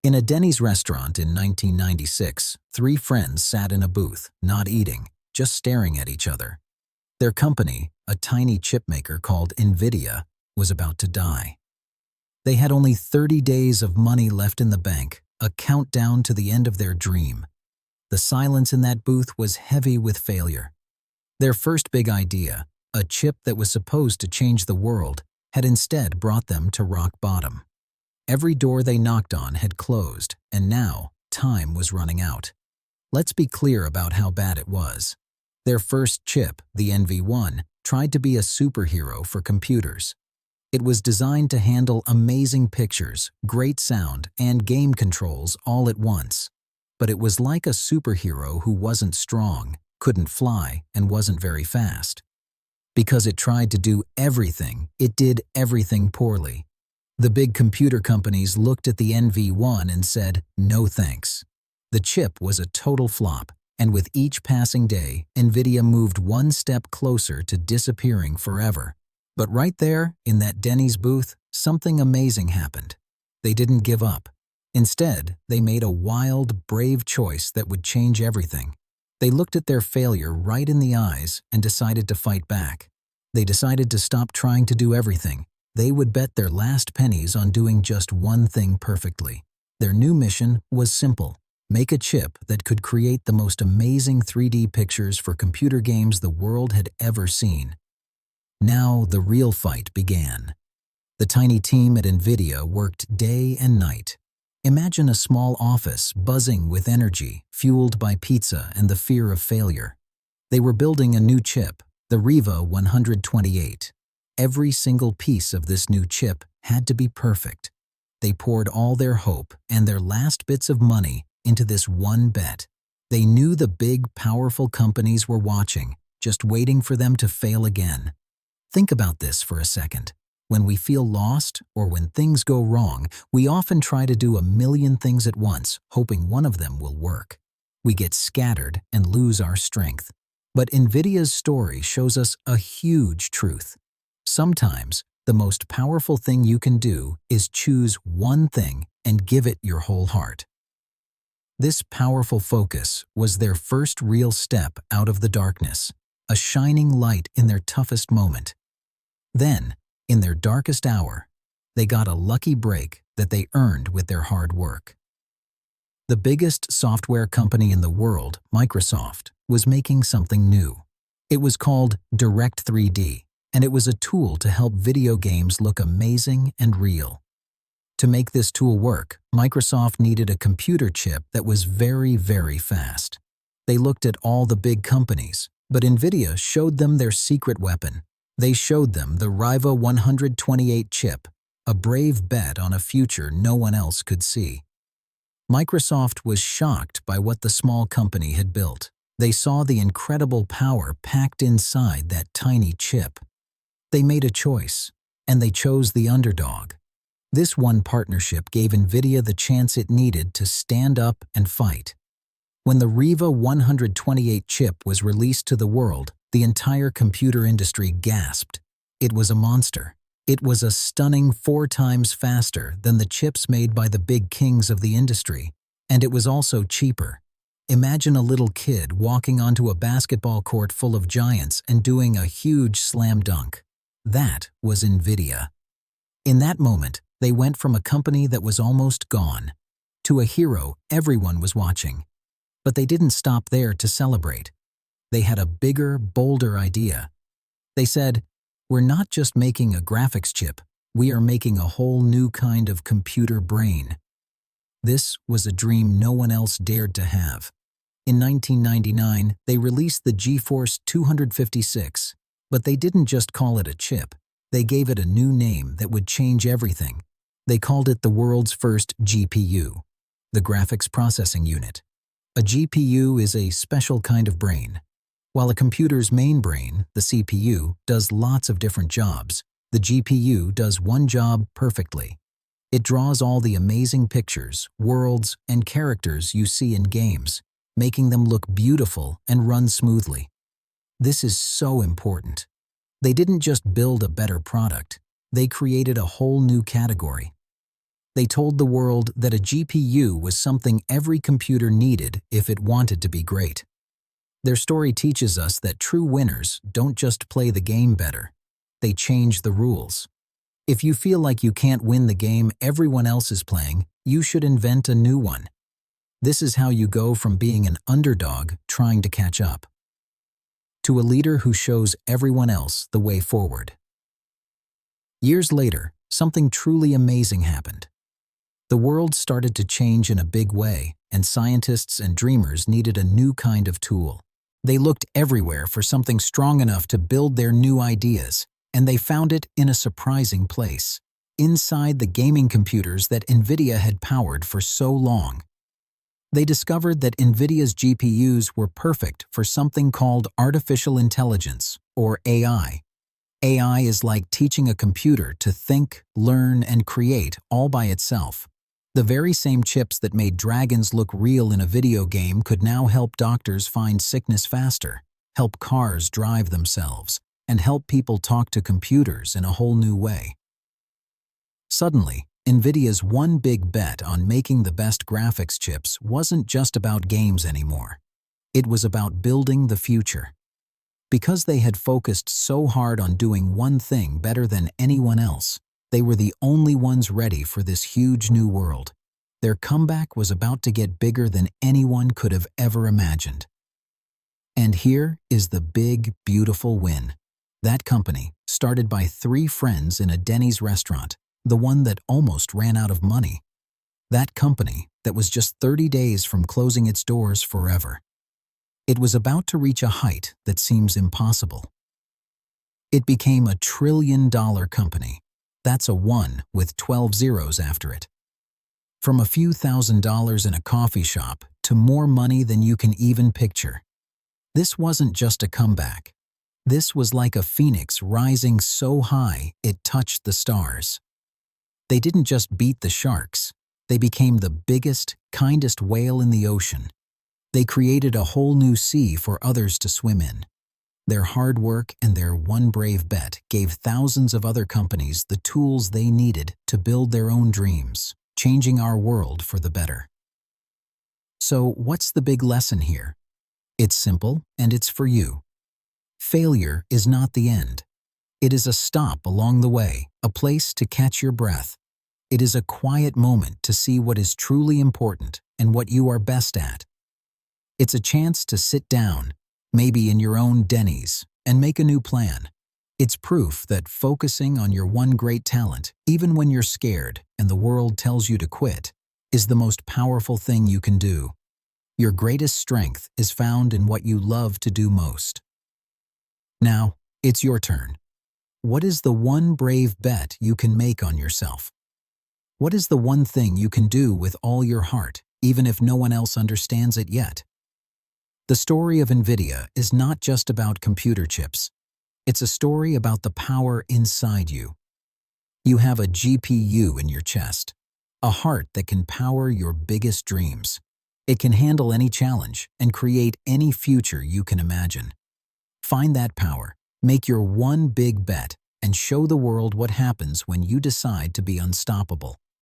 In a Denny's restaurant in 1996, three friends sat in a booth, not eating, just staring at each other. Their company, a tiny chip maker called NVIDIA, was about to die. They had only 30 days of money left in the bank, a countdown to the end of their dream. The silence in that booth was heavy with failure. Their first big idea, a chip that was supposed to change the world, had instead brought them to rock bottom. Every door they knocked on had closed, and now time was running out. Let's be clear about how bad it was. Their first chip, the NV1, tried to be a superhero for computers. It was designed to handle amazing pictures, great sound, and game controls all at once. But it was like a superhero who wasn't strong, couldn't fly, and wasn't very fast. Because it tried to do everything, it did everything poorly. The big computer companies looked at the NV1 and said, "No thanks." The chip was a total flop, and with each passing day, NVIDIA moved one step closer to disappearing forever. But right there, in that Denny's booth, something amazing happened. They didn't give up. Instead, they made a wild, brave choice that would change everything. They looked at their failure right in the eyes and decided to fight back. They decided to stop trying to do everything. They would bet their last pennies on doing just one thing perfectly. Their new mission was simple: make a chip that could create the most amazing 3D pictures for computer games the world had ever seen. Now the real fight began. The tiny team at NVIDIA worked day and night. Imagine a small office buzzing with energy, fueled by pizza and the fear of failure. They were building a new chip, the Riva 128. Every single piece of this new chip had to be perfect. They poured all their hope and their last bits of money into this one bet. They knew the big, powerful companies were watching, just waiting for them to fail again. Think about this for a second. When we feel lost or when things go wrong, we often try to do a million things at once, hoping one of them will work. We get scattered and lose our strength. But NVIDIA's story shows us a huge truth. Sometimes, the most powerful thing you can do is choose one thing and give it your whole heart. This powerful focus was their first real step out of the darkness, a shining light in their toughest moment. Then, in their darkest hour, they got a lucky break that they earned with their hard work. The biggest software company in the world, Microsoft, was making something new. It was called Direct 3D, and it was a tool to help video games look amazing and real. To make this tool work, Microsoft needed a computer chip that was very, very fast. They looked at all the big companies, but NVIDIA showed them their secret weapon. They showed them the Riva 128 chip, a brave bet on a future no one else could see. Microsoft was shocked by what the small company had built. They saw the incredible power packed inside that tiny chip. They made a choice, and they chose the Underdog. This one partnership gave NVIDIA the chance it needed to stand up and fight. When the Riva 128 chip was released to the world, the entire computer industry gasped. It was a monster. It was a stunning 4 times faster than the chips made by the big kings of the industry, and it was also cheaper. Imagine a little kid walking onto a basketball court full of giants and doing a huge slam dunk. That was NVIDIA. In that moment, they went from a company that was almost gone to a hero everyone was watching. But they didn't stop there to celebrate. They had a bigger, bolder idea. They said, "We're not just making a graphics chip, we are making a whole new kind of computer brain." This was a dream no one else dared to have. In 1999, they released the GeForce 256, but they didn't just call it a chip. They gave it a new name that would change everything. They called it the world's first GPU, the graphics processing unit. A GPU is a special kind of brain. While a computer's main brain, the CPU, does lots of different jobs, the GPU does one job perfectly. It draws all the amazing pictures, worlds, and characters you see in games, making them look beautiful and run smoothly. This is so important. They didn't just build a better product, they created a whole new category. They told the world that a GPU was something every computer needed if it wanted to be great. Their story teaches us that true winners don't just play the game better, they change the rules. If you feel like you can't win the game everyone else is playing, you should invent a new one. This is how you go from being an underdog trying to catch up to a leader who shows everyone else the way forward. Years later, something truly amazing happened. The world started to change in a big way, and scientists and dreamers needed a new kind of tool. They looked everywhere for something strong enough to build their new ideas, and they found it in a surprising place, inside the gaming computers that NVIDIA had powered for so long. They discovered that NVIDIA's GPUs were perfect for something called artificial intelligence, or AI. AI is like teaching a computer to think, learn, and create all by itself. The very same chips that made dragons look real in a video game could now help doctors find sickness faster, help cars drive themselves, and help people talk to computers in a whole new way. Suddenly, NVIDIA's one big bet on making the best graphics chips wasn't just about games anymore. It was about building the future. Because they had focused so hard on doing one thing better than anyone else, they were the only ones ready for this huge new world. Their comeback was about to get bigger than anyone could have ever imagined. And here is the big, beautiful win. That company, started by 3 friends in a Denny's restaurant, the one that almost ran out of money. That company that was just 30 days from closing its doors forever. It was about to reach a height that seems impossible. It became a $1 trillion company. That's a 1 with 12 zeros after it. From a few $1,000s in a coffee shop to more money than you can even picture. This wasn't just a comeback. This was like a phoenix rising so high it touched the stars. They didn't just beat the sharks. They became the biggest, kindest whale in the ocean. They created a whole new sea for others to swim in. Their hard work and their one brave bet gave thousands of other companies the tools they needed to build their own dreams, changing our world for the better. So, what's the big lesson here? It's simple, and it's for you. Failure is not the end. It is a stop along the way, a place to catch your breath. It is a quiet moment to see what is truly important and what you are best at. It's a chance to sit down, maybe in your own Denny's, and make a new plan. It's proof that focusing on your one great talent, even when you're scared and the world tells you to quit, is the most powerful thing you can do. Your greatest strength is found in what you love to do most. Now, it's your turn. What is the one brave bet you can make on yourself? What is the one thing you can do with all your heart, even if no one else understands it yet? The story of NVIDIA is not just about computer chips. It's a story about the power inside you. You have a GPU in your chest, a heart that can power your biggest dreams. It can handle any challenge and create any future you can imagine. Find that power, make your one big bet, and show the world what happens when you decide to be unstoppable.